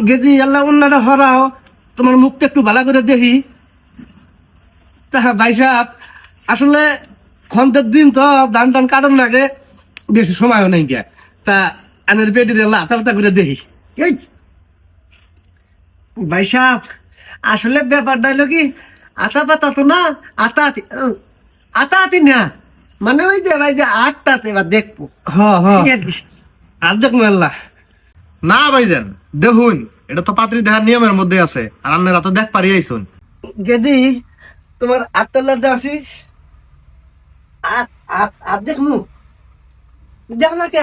গেদি আল্লাহ অন্যটা হরাও তোমার মুখটা একটু ভালো করে দেখি। তা ভাই সাহেব আসলে খন্তের দিন তো ধান টান কাটন লাগে, বেশি সময়ও নেই গে। তা আনের পেটে আতা পাতা করে দেখি। এই ভাই সাহেব, আসলে ব্যাপারটা হলো কি, আতা পাতা তো না, আতা আতি আতা আতি না, মানে ওই যে ভাই যে আটটাতে এবার দেখবো হ হ এই আর কি। আর দেখুন আল্লাহ। না ভাইজান দেখুন, এটা তো পাত্রী দেখার নিয়মের মধ্যে আছে, আর আপনারা তো দেখ পারি আইসুন। গেদি তোমার আটটা লাদা আসিস আর আর আর দেখমু দেখ না কে।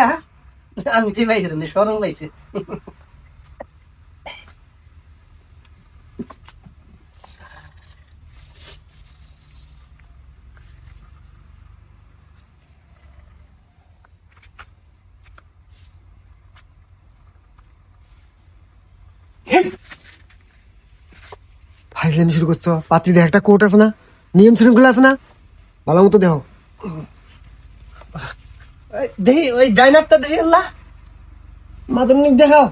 আমি তো ভাই সরম পাইছি। ফাইজলামি শুরু করছো? পাত্রী দেখ একটা কোর্ট আছে না, নিয়ম শৃঙ্খলা আছে না, ভালো মতো দেহ। দেখি ওই ডাইনারটা দেখি আল্লাহ। মাদুরনিক দেখাও।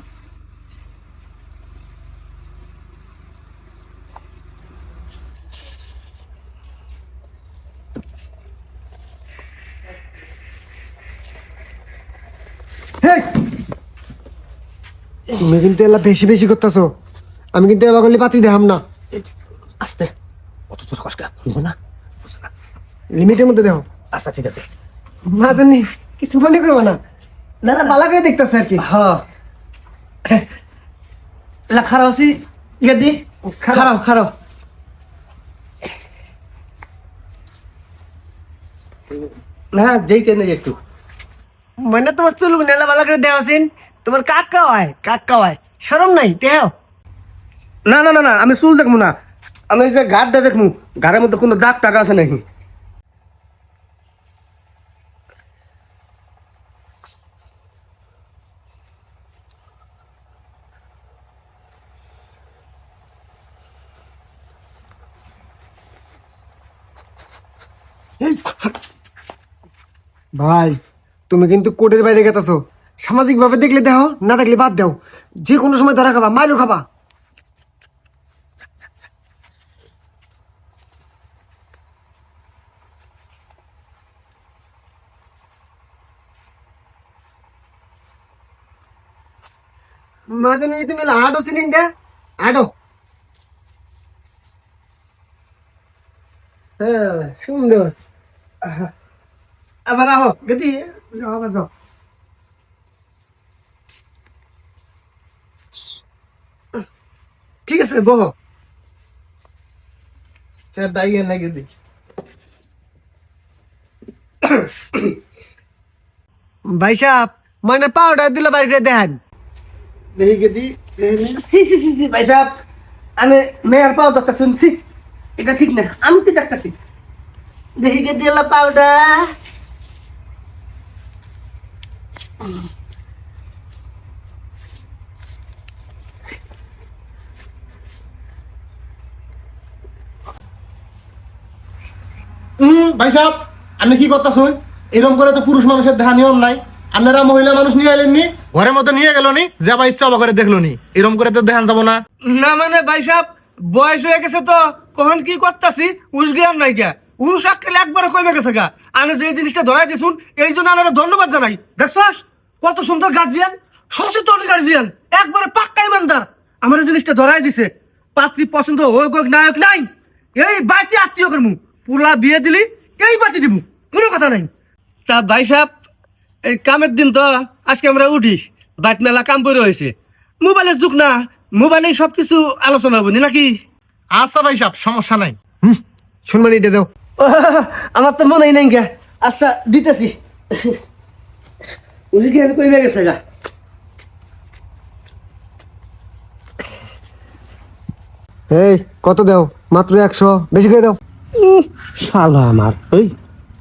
হেই! তুমি কিন্তু এলা বেশি বেশি করতেছো। আমি কিন্তু এবার করলে পাত্রী দেখাম না। আস্তে অত তোর কষ্ট শুনবো না। লিমিটের মধ্যে দেখো। আচ্ছা ঠিক আছে। মাঝানি কিছু মনে করবো না, না না বালা করে দেখতেছে আর কি। হ্যাঁ খারাপ আছি গেদি, খারাপ খারাপ। না দেখে নেই একটু। মানে তোমার চলুক নেলা বালা করে দেওয়া আছেন, তোমার কাকা হয় সরম নাই দেহ। না না না না আমি চুল দেখবো না, আমি যে গাড়টা দেখবো, গাড়ের মধ্যে কোনো দাগ টাকা আছে নাকি। ভাই তুমি কিন্তু কোর্টের বাইরে গেতেছো, সামাজিক ভাবে দেখলে দেহ, না দেখলে বাদ দাও। যে কোনো সময় ধরা খাবা, মাইলো খাবা। মাঝে তুমি আডো চিনিন দে, আডো। হ্যাঁ সুন্দর। আবার আহো গেদি। আবার দাও। ঠিক আছে বহ। স্যার দাইয়ে না গেদি। ভাই সাহেব মানে পাউডার দিলে বাড়ি করে দেখান। দেখি গেদি। সি সি সি সি ভাই সাহেব, আমি মেয়ের পাও ডাক্তার শুনছি, এটা ঠিক না, আমি তো ডাক্তারছি। দেখি গেদি এলা পাউডার। ভাই সাহেব আপনি কি করতেছুন? এরকম করে তো পুরুষ মানুষের দেখা নিয়ম নাই। আপনারা মহিলা মানুষ নিয়ে এলেননি, ঘরের মধ্যে নিয়ে গেল নি, যে আবার ইচ্ছা অবা করে দেখলো নি, এরকম করে তো দেখান যাবো না। না মানে ভাই সাহেব বয়স হয়ে গেছে তো, কখন কি করতেছি উস জ্ঞান নাই গা, উস আক্কেলে একবারে কমে গেছে গা। আমি যে জিনিসটা ধরাই দিছুন এই জন্য আমরা ধন্যবাদ জানাই। দেখছস কত সুন্দর গার্জিয়ান, সচেতন গার্জিয়ান, একবারে পাক্কা ইমানদার। আমার এই জিনিসটা ধরাই দিছে। পাত্রী পছন্দ হোক হোক নায়ক নাই, এই বাড়িতে আত্মীয় করমু, পুলা বিয়ে দিলি এই বাড়িতে দিব, কোনো কথা নাই। তা ভাই সাহেব এই কামের দিন তো আজকে আমরা উঠি, বাইক মেলা কাম করে হয়েছে, মোবাইলের যুগ না, মোবাইলে সবকিছু আলোচনা হবো নি নাকি। আচ্ছা ভাই সাহেব সমস্যা নাই। শুনবানি এটা দাও। আমার তো মনেই নাই গা। আচ্ছা দিতেছি। উনি কি কইবে গেছে গা। এই কত দাও? মাত্র 100, বেশি করে দাও। শালা আমার ওই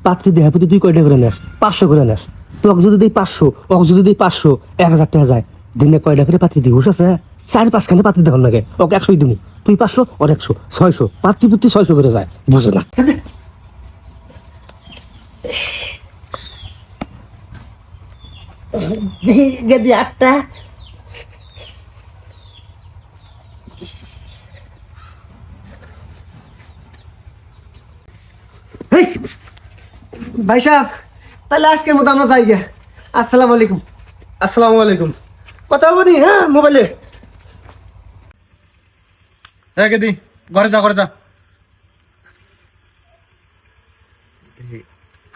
পাত্রী দেহা প্রতি তুই কয়টা করে নেস? 500 করে নেস। তোকে যদি দিই 500, ওকে যদি দিই 500, 1000 টাকা যায়। দিনে কয়টা করে পাত্রী দিই হুশ আছে? 4-5খানে পাত্রী দেখার লাগে, ওকে 100ই দিবি। তুই 500 ওর 100, 600, পাত্রী প্রতি 600 করে যায়, বুঝে না। যদি 8টা ভাই সাহেব তাহলে আজকের মতো আমরা যাই গে। আসসালামু আলাইকুম। আসসালামু আলাইকুম। কথা বলি হ্যাঁ মোবাইলে। দি ঘরে যা ঘরে যা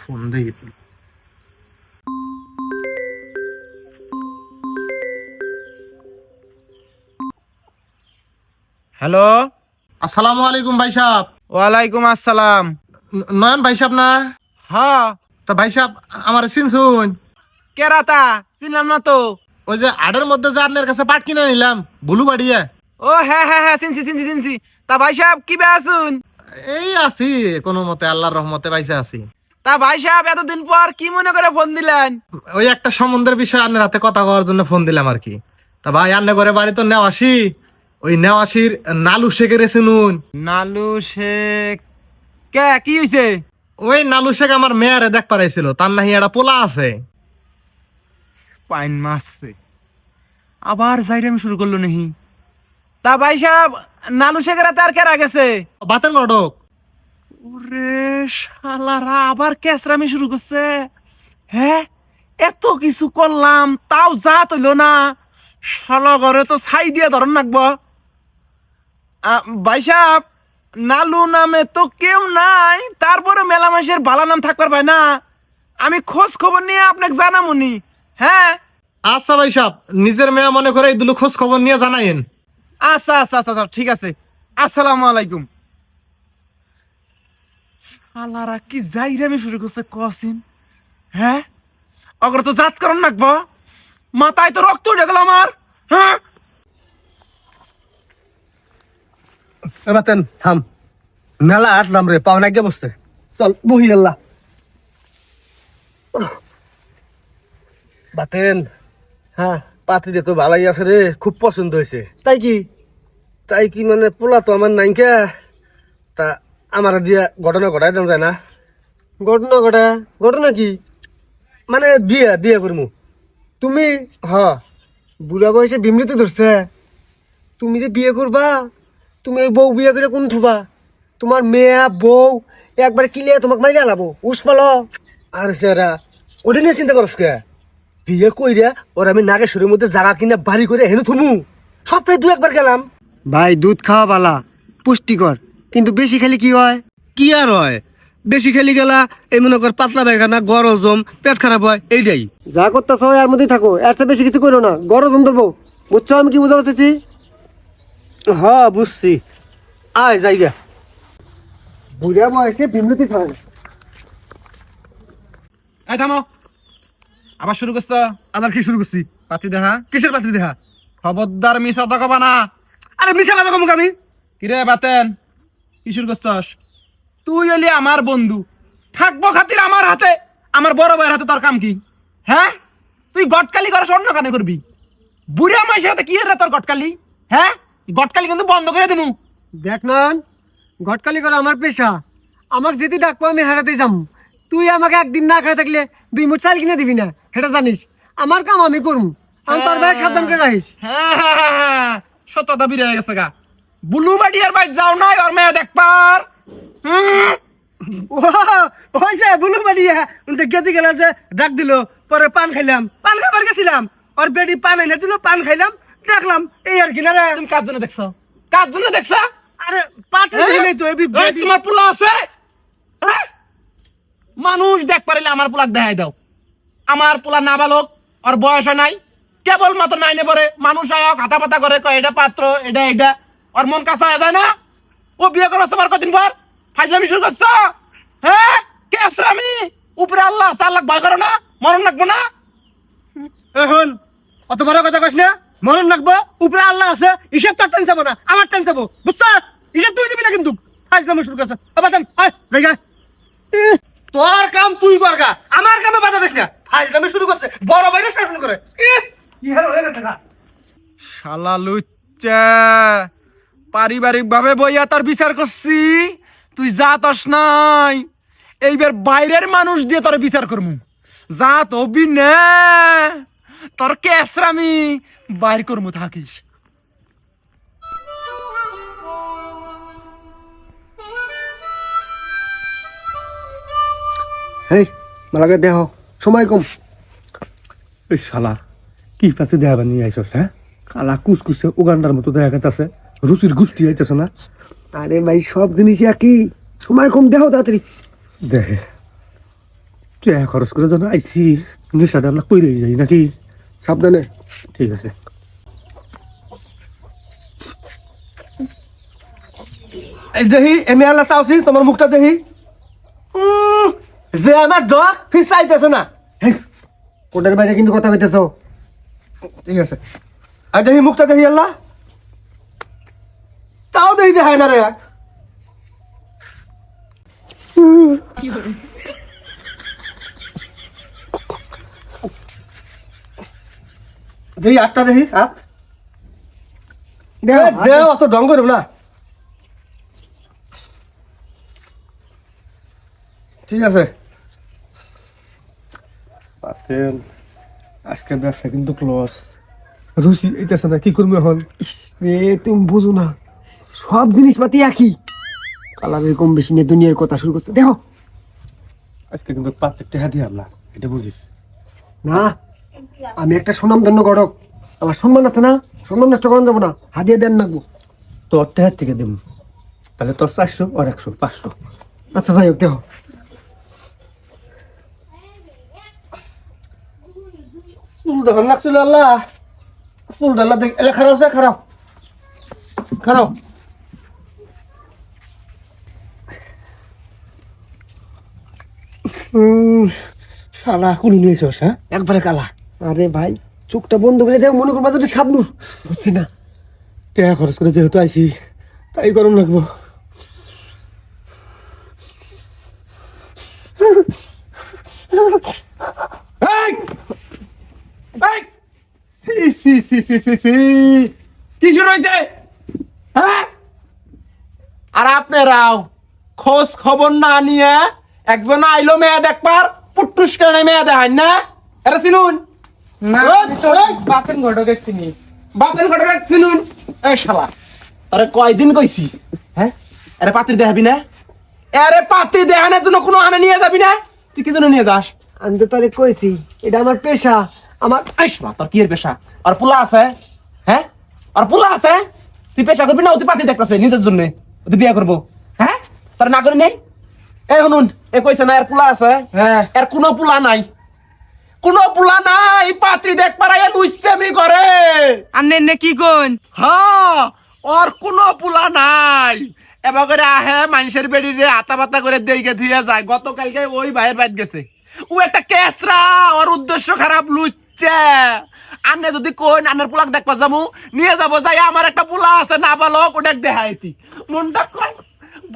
ফোন দেই হ্যালো, আসসালামু আলাইকুম ভাই সাহেব। ওয়ালাইকুম আসসালাম। নয়ন ভাই সাহেব না? হ্যাঁ, তা ভাই সাহেব আমার চিনছুন? কেরাতা চিনলাম না তো। ওই যে আডের মধ্যে যে আপনার কাছে পাট কিনে নিলাম বুলু বাড়িয়ে। ও হ্যাঁ হ্যাঁ হ্যাঁ, চিনছি। তা ভাই সাহেব কি বে আসুন? এই আছি কোনো মতে, আল্লাহর রহমতে বাইসে আছি। তা ভাই সাহেব এতদিন পর কি মনে করে ফোন দিলেন? ওই একটা সম্বন্ধের বিষয়ে আপনার হাতে কথা কওয়ার জন্য ফোন দিলাম আর কি। তা ভাই আন্নে করে বাড়ি তো নেওয়াসি, ওই নেওয়াসির নালু শেখের শুনুন। নালু শেখ কে কি হইছে? ওই নালু শেখ আমার মেয়ারে দেখ পারাইছিল, তার নাহি একটা পোলা আছে। পাইন মারছে আবার যাইরামি শুরু করলো নাহি। তা ভাই সাহেব নালু শেখের হাতে আর কেরা গেছে? বাতেন ঘটক। ওরে শালারা আবার ক্যাসরামি শুরু করছে। হ্যাঁ, এত কিছু করলাম তাও যা তৈল না। শালা ঘরে তো ছাই দিয়ে ধরন রাখবো। ভাই সাহেব নালু নামে তো কেউ নাই, তারপরে মেলা মাসের বালা নাম থাকবার ভাই না। আমি খোঁজ খবর নিয়ে আপনাকে জানামুনি। হ্যাঁ আচ্ছা ভাই সাহেব, নিজের মেয়া মনে করে এই দুলো খোঁজ খবর নিয়ে জানাইন। আচ্ছা আচ্ছা আচ্ছা আচ্ছা, ঠিক আছে। আসসালামু আলাইকুম। শালারা কি যাইরামি শুরু করছে কসিন। হ্যাঁ, অগর তো জাত করন নাকবো। মাথায় তো রক্ত উঠে গেল আমার। হ্যাঁ, সেবাতেন থাম, মেলা আটলাম রে, পাওনা গে বসছে। চল বহি আল্লাহ। বাতেন হ্যাঁ পাত্রীটা তো ভালাই আছে রে, খুব পছন্দ হয়েছে। তাই কি? তাই কি মানে পোলা তো আমার নাইকা, তা আমার দিয়া ঘটনা ঘটাই দেন যায় না? ঘটনা কি? মানে বিয়ে বিয়ে করমু। তুমি হ, বুড়া বয়সে বিমৃতি ধরছে। তুমি যে বিয়ে করবা, তুমি এই বউ বিয়ে করে কোন থুবা? তোমার মেয়ে বউ একবার কিলিয়ে তোমাকে মাইরে আলাবো উসমালো। আর সেরা ওটা নিয়ে চিন্তা করস কে? বিয়ে কইরা ওর আমি নাগেশ্বরের মধ্যে জায়গা কিনা বাড়ি করে হেনু থুমু। সপ্তাহে দু একবার গেলাম। ভাই দুধ খাওয়া বালা, পুষ্টিকর, কিন্তু বেশি খেলে কি হয়? কি আর হয়, বেশি খেলি গেলা এই মনে কর পাতলা পায়খানা, গড় হজম, পেট খারাপ হয়, এইটাই। যা করতেছ এর মধ্যেই থাকো, এর চেয়ে বেশি কিছু করো না, গরম জম ধরবো। বুঝছো আমি কি বুঝা পারছি? হ্যাঁ বুঝছি, আয় জায়গা। বুড়া বয়সে বিমৃতি থাকে। এই থামো, আবার শুরু করছো? আবার কি শুরু করছি? পাতি দেখা, কিসের পাত্রী দেখা? খবরদার মিছা তো কবা না। আরে মিশা লাগবে কমুক আমি। কিরে বাতেন, কি শুরু করছস? তুই এলি আমার বন্ধু, থাকবো খাতির আমার হাতে, আমার বড় ভাইয়ের হাতে তোর কাম কি? হ্যাঁ, তুই গটকালি করে স্বর্ণ কানে করবি? বুড়া মাইসের হাতে কি রে তোর গটকালি? হ্যাঁ, গটকালি কিন্তু বন্ধ করে দিমু। দেখ নন, ঘটকালি করা আমার পেশা। আমাকে যেতে ডাকবো আমি হারাতে যাম। তুই আমাকে একদিন না খাই থাকলে 2 মুঠ চাল কিনে দিবি না, সেটা জানিস। আমার কাম আমি করবো, আমি তোর ভাই সাবধান করে রাখিস। হ্যাঁ, সত্যতা বিরে হয়ে গেছে গা। বুলু বাড়িয়ার বাই যাও নাই ওর মেয়ে দেখবার। ও হয়েছে বুলু বাড়িয়া গেতে গেলে যে ডাক দিল, পরে পান খাইলাম, পান খাবার গেছিলাম, ওর বেডি পান এনে দিল, পান খাইলাম, দেখলাম এই আর কি না রে। তুমি কার জন্য দেখছো? কার জন্য দেখছো? আরে পাতে নেই তো এবি এই, তোমার পোলা আছে? হ্যাঁ? মানুষ দেখ পারিলে আমার পোলাক দেখাই দাও। আমার পোলা নাবালক, ওর বয়স হয় নাই, কেবল মাত্র নাইনে পরে মানুষ আয় হাতা পাতা করে, কয় এটা পাত্র, এটা ওর মন কাঁচা হয়ে যায় না? ও বিয়ে করছে আমার কদিন পর ফাইজলামি শুরু করছো। হ্যাঁ, কেসরামি, উপরে আল্লাহ আছে, আল্লাহ ভয় করো না, মরণ লাগবো না। এখন অত বড় কথা কইস না, মরণ রাখবো, উপরে আল্লাহ আছে, হিসেব তোর টেন যাবো না, আমার টেন যাবো, বুঝছো? হিসেব তুই দিবি না কিন্তু। ফাইজলামি শুরু করছে। আবার দেন, আয় জায়গা। তোর কাম তুই করগা, আমার কামে বাধা দিস না। ফাইজলামি শুরু করছে, বড় বাইরে শাসন করে। কি হলো হয়ে গেছে না? শালা লুচ্চা, পারিবারিক ভাবে বইয়া তোর বিচার করছি, তুই জাতস নাই। এইবার বাইরের মানুষ দিয়ে তোর বিচার করমু। জাত হবি না, তোর কেসরামি বাইর করমু থাকিস। এই মালাকে দেহ সময় কম। এই শালা কি পাতে দেখাবার নিয়ে আইসস হ্যাঁ? কালা কুসকুসে উগান্ডার মতো দেখা গেছে, রুচির গুষ্টি আইতেছে না। আরে ভাই সব জিনিস একই, সময় কম দেহ তাড়াতাড়ি। দেখে টাকা খরচ করে যেন আইসি, নেশাটা আমরা কইরে যাই নাকি? সাবধানে। ঠিক আছে। এই দেখি এমনি আল্লাহ চাওছি তোমার মুখটা দেখি। যে আমার ডগ ফিস আইতেছে না। কোটার বাইরে কিন্তু কথা কইতেছ। ঠিক আছে, আর দেখি মুখটা দেখি আল্লাহ, তাও দেখি দেখায় না রে। দেখি আটটা দেখি আট দেহ দে, অত ঢং করব না। ঠিক আছে, পাতেন আজকে ব্যবসা কিন্তু ক্লোজ। রুচি এইতেছে না, কি করবো এখন? এ তুমি বুঝো না, সব জিনিসপাতি একই, কালারের কম বেশি নিয়ে দুনিয়ার কথা শুরু করছে। দেখো আজকে কিন্তু পাঁচটা হাতি আল্লাহ, এটা বুঝিস না, আমি একটা সুনামধন্য গড়ক, আমার সম্মান আছে না, সম্মান নষ্ট করা যাবো না, হাতিয়ে দেন নাকবো। তোর টাকার থেকে দেব, তাহলে তোর 400 আর 100 500। আচ্ছা যাই হোক, দেখো চুল দেখুন লাগছিল আল্লাহ, চুল ডাল্লা দেখ, এলে খারাপ আছে, খারাপ খারাপ। শালা কুলু নিয়েছস হ্যাঁ, একবারে কালা। আরে ভাই চোখটা বন্ধ করে দেখ, মনে করবা যদি সাবনুর, বুঝছি না। টাকা খরচ করে যেহেতু আইছি, তাই গরম লাগবো। কি শুরু হয়েছে হ্যাঁ? আর আপনারাও খোঁজ খবর না নিয়ে একজন আইলো মেয়ে দেখবার, পুট্টুস করে মেয়ে দেখান না, এটা চিনুন বাতেন ঘটক চিনি। বাতেন ঘটে চিনুন। এই শালা আরে কয়দিন কইছি হ্যাঁ, আরে পাত্রী দেখাবি না, আরে পাত্রী দেখানোর জন্য কোনো আনে নিয়ে যাবি না, তুই কি জন্য নিয়ে যাস? আমি তো তারে কইছি এটা আমার পেশা, আমার এই শালা তোর কি এর পেশা? আর পোলা আছে হ্যাঁ, আর পোলা আছে, তুই পেশা করবি না, তুই পাত্রী দেখতেছে নিজের জন্য, তুই বিয়ে করবো হ্যাঁ, তোর না করি নেই। এই শুনুন, এ কইছে না এর পোলা আছে, হ্যাঁ এর কোনো পোলা নাই, কোনো পোলা নাই, পাত্রী দেখ পারাই লুইছেমি করে। আন্নে কি কোন? হ্যাঁ, ওর কোনো পোলা নাই, এবার করে আহে মানুষের বেড়ি রে আতা পাতা করে দিয়ে ধুয়ে যায়। গতকালকে ওই ভাইয়ের বাদ গেছে, ও একটা কেসরা, ওর উদ্দেশ্য খারাপ, লুচ্ছে। আন্নে যদি কোন আন্নের পোলাক দেখবা যাবো, নিয়ে যাবো, যাই আমার একটা পোলা আছে না বালক, ওটা দেখাইতি মনটা কয়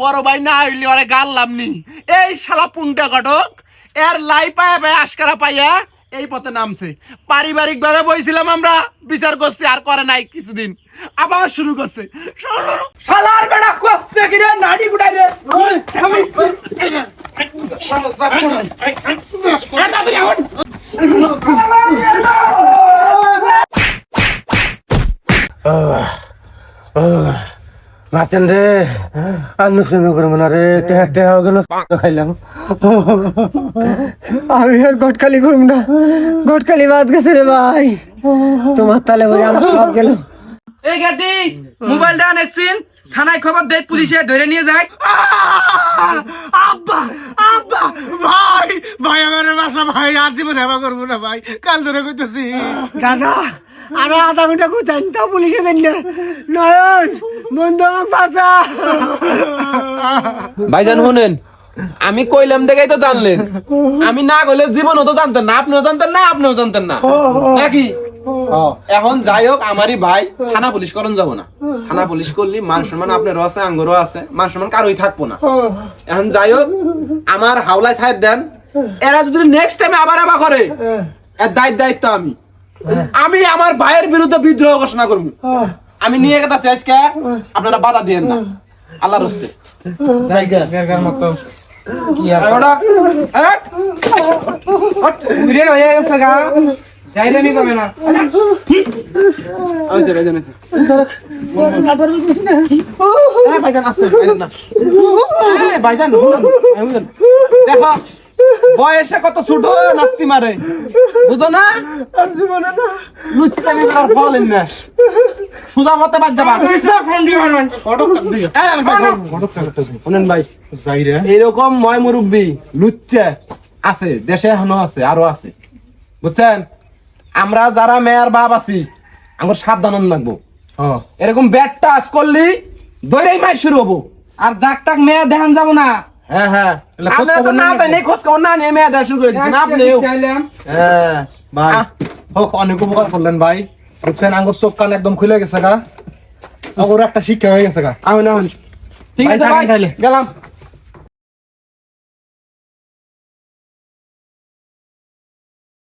বড় ভাই না হইলি ওরে গাললাম নি। এই শালা পুংটা ঘটক এর লাই পায় ভাই আশকারা পাইয়া এই পথে নামছে। পারিবারিক ভাবে বইছিলাম আমরা, বিচার করছি, আর করে নাই কিছুদিন, আবার শুরু করছে। শালার বেড়া করছে কি রে, নাড়ি গুড়াই রে। নাচেন রে, আর নুকসানি করবো না রে, টেহা গেল খাইলাম। আমি আর গটকালি করব না, গটকালি বাদ গেছে রে ভাই, তোমার তালে বলে আমার সব গেল। এই গাদি মোবাইলটা আনেছিন, থানায় খবর দেয়, পুলিশে ধরে নিয়ে যায়। আব্বা আব্বা ভাই, ভাই আমার বাসা ভাই, আর জীবন হেবা করবো না ভাই, কাল ধরে কইতেছি। দাদা আরো আধা ঘন্টা কোথায় তাও পুলিশে দেন না। নয়ন বন্ধু আমার বাসা। ভাইজান শুনেন, আমি কইলাম দেখেই তো জানলেন, আমি না কইলে জীবনও তো জানতেন না, আপনিও জানতেন না, আপনিও জানতেন না নাকি? এখন যাই হোক, আমারই ভাই, থানা পুলিশ করন যাব না, থানা পুলিশ করলি মান সম্মান আপনারও আছে, আঙ্গরও আছে, মান সম্মান কারোই থাকবো না। এখন যাই হোক, আমার হাওলায় সাইড দেন, এরা যদি নেক্সট টাইম আবার করে, এর দায়িত্ব আমি আমার ভাইয়ের বিরুদ্ধে বিদ্রোহ ঘোষণা করবো। আমি নিয়ে গেছি আজকে, আপনারা বাধা দিয়েন না, আল্লাহর হস্তে। বেরকার মতো কি আর ওটা ঘুরে হয়ে গেছে গা, যাইলে নি কমে না। ভাইজান আসতে ভাইজান না, ভাইজান দেখো বয়সে কত ছোট নাতি মারে বুঝো না আর জীবনে না লুচ্চামি করার ফলেন না সুজা মতে বাদ যাবা শুনেন ভাই যাই রে এরকম ময় মুরব্বী লুচ্চা আছে দেশে এখনো আছে আরো আছে বুঝছেন আমরা যারা মেয়ের বাপ আছি আমার সাবধান লাগবো হ্যাঁ এরকম ব্যাট টাচ করলি দৈরাই মাই শুরু হবো আর জাক টাক মেয়ে দেখান যাব না হ্যাঁ হ্যাঁ এলা খোঁজ আমরা তো খবর না নেই জানি খোঁজ খবর না নিয়ে মেয়ে দেখা শুরু করে দিচ্ছেন আপনিও চাইলাম হ্যাঁ ভাই হোক অনেক উপকার করলেন ভাই বুঝছেন আঙ্গুর চোখ কান একদম খুলে গেছে গা ওর একটা শিক্ষা হয়ে গেছে গা আহুন আহুন ঠিক ভাই, আছে থাকেন ভাই তাহলে। গেলাম